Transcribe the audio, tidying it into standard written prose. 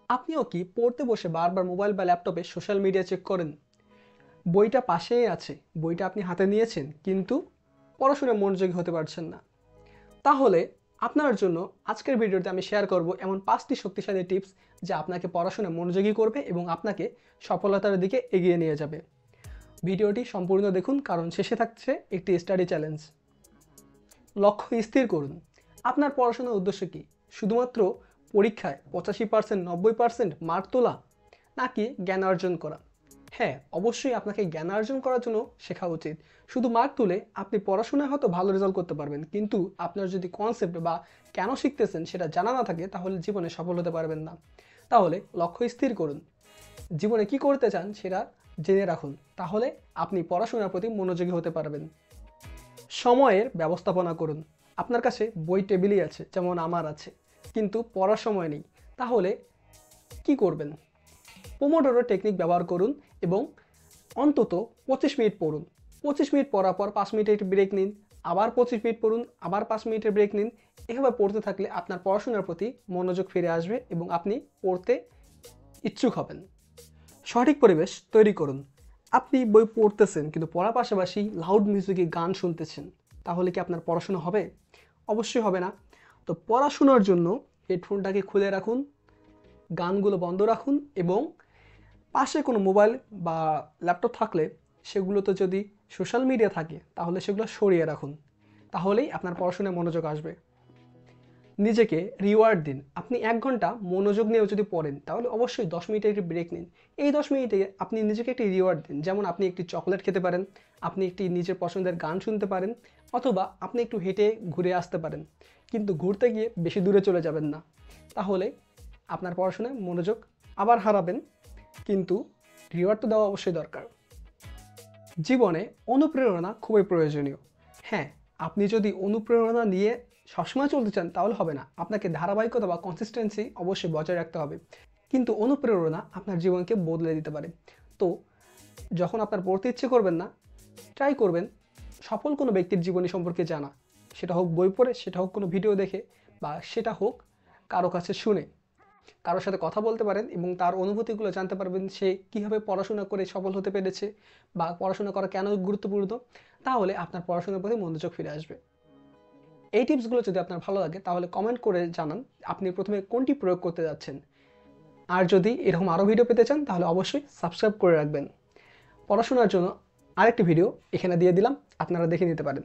আপনিও কি পড়তে বসে বারবার মোবাইল বা ল্যাপটপে সোশ্যাল মিডিয়া চেক করেন? বইটা পাশেই আছে, বইটা আপনি হাতে নিয়েছেন কিন্তু পড়াশোনায় মনোযোগী হতে পারছেন না। তাহলে আপনার জন্য আজকের ভিডিওতে আমি শেয়ার করব এমন 5টি শক্তিশালী টিপস যা আপনাকে পড়াশোনায় মনোযোগী করবে এবং আপনাকে সফলতার দিকে এগিয়ে নিয়ে যাবে। ভিডিওটি সম্পূর্ণ দেখুন কারণ শেষে থাকছে একটি স্টাডি চ্যালেঞ্জ। লক্ষ্য স্থির করুন। আপনার পড়াশোনার উদ্দেশ্য কি? শুধুমাত্র পরীক্ষায় 85% 90% মার্ক তোলা, নাকি জ্ঞান অর্জন করা? হ্যাঁ, অবশ্যই আপনাকে জ্ঞান অর্জন করার জন্য শেখা উচিত। শুধু মার্ক তুলে আপনি পড়াশোনায় হয়তো ভালো রেজাল্ট করতে পারবেন, কিন্তু আপনার যদি কনসেপ্ট বা কেন শিখতেছেন সেটা জানা না থাকে তাহলে জীবনে সফল হতে পারবেন না। তাহলে লক্ষ্য স্থির করুন। জীবনে কি করতে চান সেটা জেনে রাখুন, তাহলে আপনি পড়াশোনার প্রতি মনোযোগী হতে পারবেন। সময়ের ব্যবস্থাপনা করুন। আপনার কাছে বই টেবিলই আছে, যেমন আমার আছে, কিন্তু পড়ার সময় নেই। তাহলে কি করবেন? পোমোডোরো টেকনিক ব্যবহার করুন এবং অন্তত 25 মিনিট পড়ুন। 25 মিনিট পড়ার পর 5 মিনিটের ব্রেক নিন, আবার 25 মিনিট পড়ুন, আবার 5 মিনিটের ব্রেক নিন। এভাবে পড়তে থাকলে আপনার পড়াশোনার প্রতি মনোযোগ ফিরে আসবে এবং আপনি পড়তে ইচ্ছুক হবেন। সঠিক পরিবেশ তৈরি করুন। আপনি বই পড়তেছেন কিন্তু পড়ার পাশাপাশি লাউড মিউজিকে গান শুনতেছেন, তাহলে কি আপনার পড়াশোনা হবে? অবশ্যই হবে না। তো পড়াশোনার জন্য হেডফোনটাকে খুলে রাখুন, গানগুলো বন্ধ রাখুন এবং পাশে কোনো মোবাইল বা ল্যাপটপ থাকলে সেগুলোতে যদি সোশ্যাল মিডিয়া থাকে তাহলে সেগুলো সরিয়ে রাখুন। তাহলেই আপনার পড়াশোনায় মনোযোগ আসবে। নিজেকে রিওয়ার্ড দিন। আপনি 1 ঘন্টা মনোযোগ নিয়েও যদি পড়েন তাহলে অবশ্যই 10 মিনিটের একটি ব্রেক নিন। এই 10 মিনিটে আপনি নিজেকে একটি রিওয়ার্ড দিন। যেমন আপনি একটি চকোলেট খেতে পারেন, আপনি একটি নিজের পছন্দের গান শুনতে পারেন, অথবা আপনি একটু হেঁটে ঘুরে আসতে পারেন। কিন্তু ঘুরতে গিয়ে বেশি দূরে চলে যাবেন না। তাহলে আপনার পড়াশোনায় মনোযোগ আবার হারাবেন, কিন্তু রিওয়ার্ড তো দেওয়া অবশ্যই দরকার। জীবনে অনুপ্রেরণা খুবই প্রয়োজনীয়। হ্যাঁ, আপনি যদি অনুপ্রেরণা নিয়ে সবসময় চলতে চান তাহলে হবে না। আপনাকে ধারাবাহিকতা বা কনসিস্টেন্সি অবশ্যই বজায় রাখতে হবে। কিন্তু অনুপ্রেরণা আপনার জীবনকে বদলে দিতে পারে। তো যখন আপনার পড়তে ইচ্ছে করবেন না, ট্রাই করবেন সফল কোনো ব্যক্তির জীবনী সম্পর্কে জানা। সেটা হোক বই পড়ে, সেটা হোক কোনো ভিডিও দেখে, বা সেটা হোক কারো কাছে শুনে। কারোর সাথে কথা বলতে পারেন এবং তার অনুভূতিগুলো জানতে পারবেন, সে কীভাবে পড়াশোনা করে সফল হতে পেরেছে বা পড়াশোনা করা কেন গুরুত্বপূর্ণ। তাহলে আপনার পড়াশোনার প্রতি মনোযোগ ফিরে আসবে। এই টিপসগুলো যদি আপনার ভালো লাগে তাহলে কমেন্ট করে জানান আপনি প্রথমে কোনটি প্রয়োগ করতে যাচ্ছেন। আর যদি এরকম আরও ভিডিও পেতে চান তাহলে অবশ্যই সাবস্ক্রাইব করে রাখবেন। পড়াশোনার জন্য আরেকটি ভিডিও এখানে দিয়ে দিলাম, আপনারা দেখে নিতে পারেন।